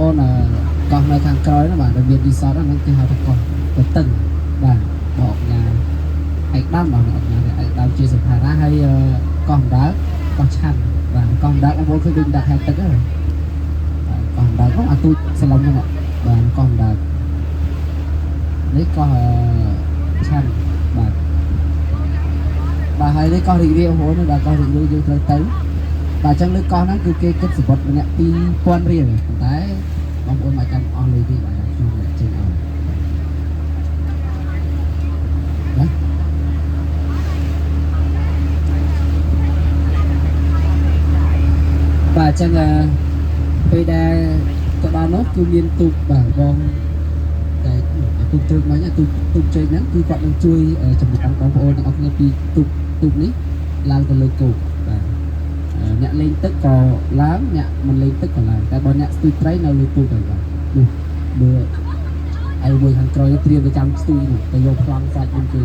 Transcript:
អូនកោះនៅខាងក្រោយណាបាទដែលមានរីសតហ្នឹងគេហៅថាកោះកតឹងបាទបកញ៉ាឯកដើមបាទអត់ញ៉ាឯកដើមជាសភារៈហើយកោះដើកោះឆាន់បាទកោះដើបងប្អូនឃើញដូចដាក់ហែកទឹកហ្នឹងកោះដើនោះអាទូចសឡុំហ្នឹងបាទកោះដើនេះកោះឆាន់បាទហើយនេះកោះរីករាយបងប្អូនបាទកោះរីករាយយើងត្រូវទៅបាទអញ្ចឹងលើកោះហ្នឹងគឺគេគិតសវត្ថម្នាក់2000រៀលប៉ុន្តែបងប្អូនមកចាំអស់លុយទេបាទខ្ញុំអ្នកចេញអស់ណាបាទអញ្ចឹងពេលដែលទៅដល់នោះគឺមានទូកបាទបងតែទូកជើងមិញទូកជើងហ្នឹងគឺគាត់នឹងជួយចំណេះបងប្អូនទាំងអស់គ្នាពីទូកនេះឡើងទៅលើគោកបាទអ្នកលេងទឹកក៏ឡើងអ្នកមិនលេងទឹកក៏ឡើងតែបើអ្នកស្ទួយត្រីនៅលើទូកហើយបាទនោះមើលឲ្យមួយខាងក្រោយត្រៀមទៅចាំស្ទួយនោះទៅយកប្លង់សាច់វិញគេ